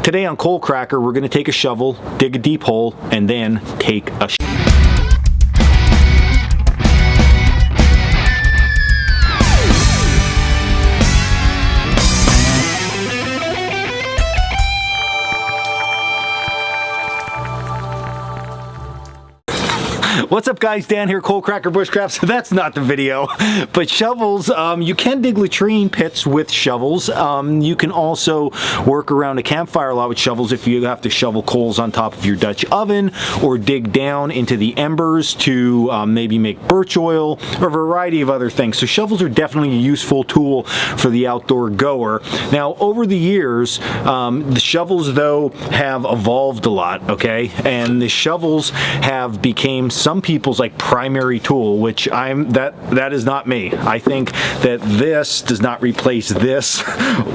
Today on Coalcracker, we're going to take a shovel, dig a deep hole, and then take a What's up guys, Dan here, Coalcracker Bushcraft. So that's not the video, but shovels, you can dig latrine pits with shovels. You can also work around a campfire a lot with shovels if you have to shovel coals on top of your Dutch oven, or dig down into the embers to maybe make birch oil, or a variety of other things. So shovels are definitely a useful tool for the outdoor goer. Now, over the years, the shovels though have evolved a lot, okay? And the shovels have became some people's like primary tool, which that is not me. I think that this does not replace this,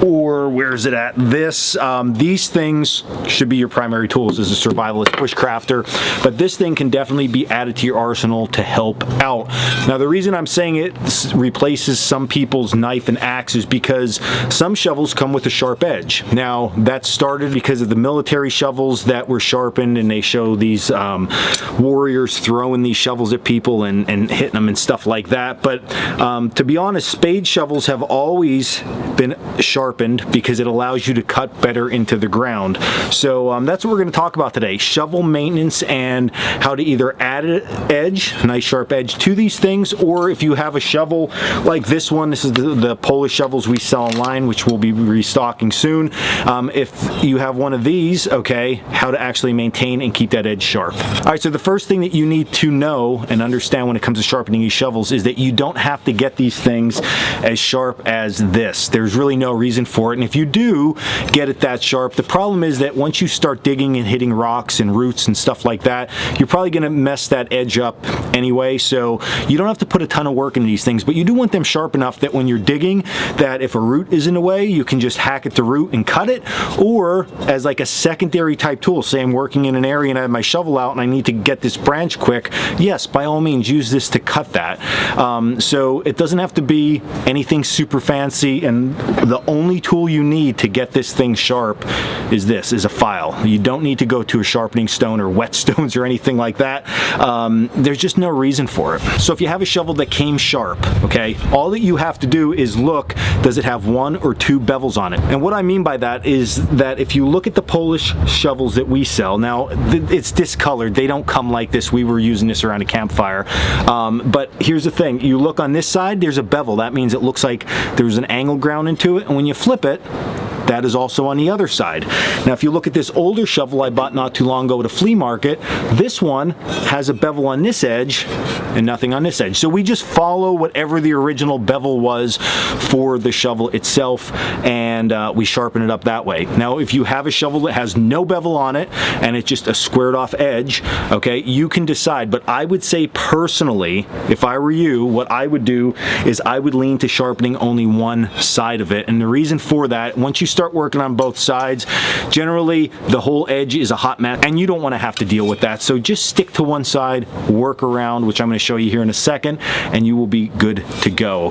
or where's it at? This. These things should be your primary tools as a survivalist bushcrafter, but this thing can definitely be added to your arsenal to help out. Now, the reason I'm saying it replaces some people's knife and axe is because some shovels come with a sharp edge. Now, that started because of the military shovels that were sharpened, and they show these warriors throwing these shovels at people and hitting them and stuff like that. But to be honest, spade shovels have always been sharpened because it allows you to cut better into the ground. So that's what we're going to talk about today: shovel maintenance and how to either add an edge, a nice sharp edge to these things, or if you have a shovel like this one, this is the Polish shovels we sell online, which we'll be restocking soon. If you have one of these, okay, how to actually maintain and keep that edge sharp. All right, so the first thing that you need to know and understand when it comes to sharpening these shovels is that you don't have to get these things as sharp as this. There's really no reason for it, and if you do get it that sharp, the problem is that once you start digging and hitting rocks and roots and stuff like that, you're probably going to mess that edge up anyway. So you don't have to put a ton of work into these things, but you do want them sharp enough that when you're digging, that if a root is in the way, you can just hack at the root and cut it, or as like a secondary type tool. Say I'm working in an area and I have my shovel out and I need to get this branch quick, yes, by all means use this to cut that. So it doesn't have to be anything super fancy, and the only tool you need to get this thing sharp is a file. You don't need to go to a sharpening stone or whetstones or anything like that. There's just no reason for it. So if you have a shovel that came sharp, okay, all that you have to do is look, does it have 1 or 2 bevels on it? And what I mean by that is that if you look at the Polish shovels that we sell, now it's discolored, they don't come like this. We were using this around a campfire. But here's the thing, you look on this side, there's a bevel. That means it looks like there's an angle ground into it, and when you flip it, that is also on the other side. Now, if you look at this older shovel I bought not too long ago at a flea market, this one has a bevel on this edge and nothing on this edge. So we just follow whatever the original bevel was for the shovel itself, and we sharpen it up that way. Now, if you have a shovel that has no bevel on it and it's just a squared off edge, okay, you can decide. But I would say personally, if I were you, what I would do is I would lean to sharpening only one side of it. And the reason for that, once you start working on both sides, generally the whole edge is a hot mess and you don't want to have to deal with that. So just stick to one side, work around, which I'm going to show you here in a second, and you will be good to go.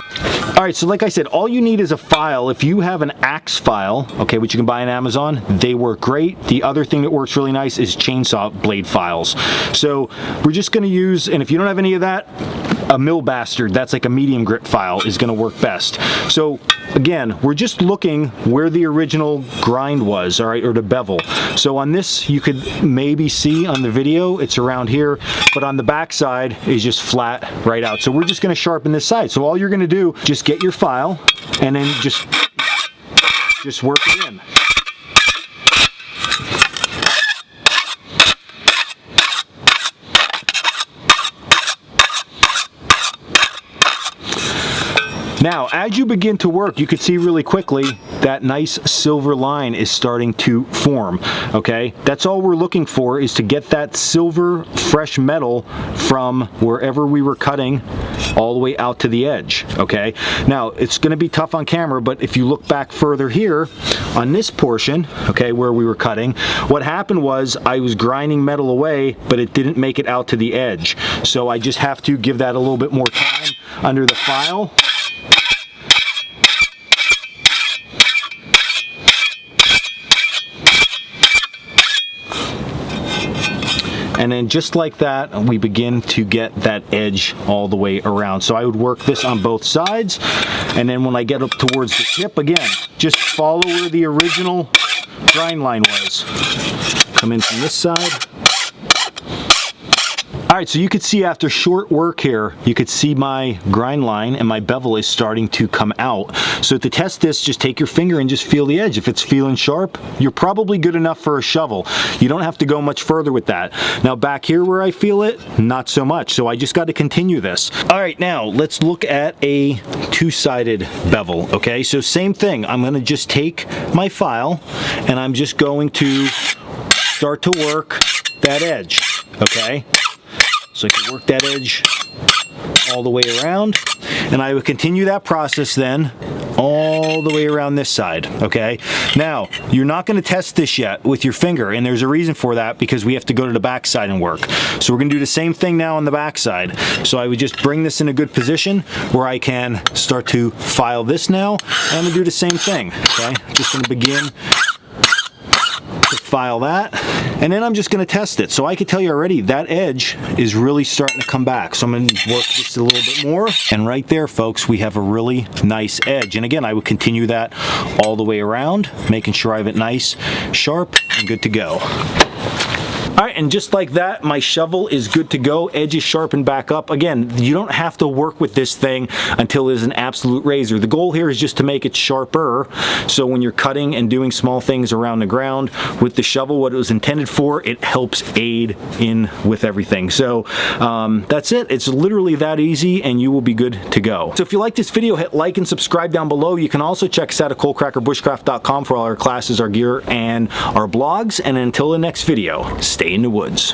All right, so like I said, all you need is a file. If you have an axe file, okay, which you can buy on Amazon, they work great. The other thing that works really nice is chainsaw blade files. So we're just going to use, and if you don't have any of that, a mill bastard, that's like a medium grit file, is going to work best. So again, we're just looking where the original grind was, all right, or the bevel. So on this, you could maybe see on the video, it's around here, but on the back side is just flat right out. So we're just going to sharpen this side. So all you're going to do, just get your file and then just work it in. Now, as you begin to work, you can see really quickly that nice silver line is starting to form, okay? That's all we're looking for, is to get that silver fresh metal from wherever we were cutting all the way out to the edge, okay? Now, it's gonna be tough on camera, but if you look back further here on this portion, okay, where we were cutting, what happened was I was grinding metal away, but it didn't make it out to the edge. So I just have to give that a little bit more time under the file. And then just like that, we begin to get that edge all the way around. So I would work this on both sides, and then when I get up towards the tip, again, just follow where the original grind line was. Come in from this side. All right, so you could see after short work here, you could see my grind line and my bevel is starting to come out. So to test this, just take your finger and just feel the edge. If it's feeling sharp, you're probably good enough for a shovel. You don't have to go much further with that. Now back here where I feel it, not so much. So I just got to continue this. All right, now let's look at a two-sided bevel, okay? So same thing, I'm gonna just take my file and I'm just going to start to work that edge, okay? So I can work that edge all the way around, and I would continue that process then all the way around this side, okay? Now, you're not gonna test this yet with your finger, and there's a reason for that, because we have to go to the back side and work. So we're gonna do the same thing now on the back side. So I would just bring this in a good position where I can start to file this now, and I'm gonna do the same thing, okay? Just gonna begin to file that, and then I'm just going to test it. So I can tell you already that edge is really starting to come back. So I'm going to work just a little bit more, and right there, folks, we have a really nice edge. And again, I would continue that all the way around, making sure I have it nice, sharp, and good to go. All right, and just like that, my shovel is good to go. Edge is sharpened back up. Again, you don't have to work with this thing until it is an absolute razor. The goal here is just to make it sharper, so when you're cutting and doing small things around the ground with the shovel, what it was intended for, it helps aid in with everything. So that's it. It's literally that easy, and you will be good to go. So if you like this video, hit like and subscribe down below. You can also check us out at coalcrackerbushcraft.com for all our classes, our gear, and our blogs. And until the next video, stay in the woods.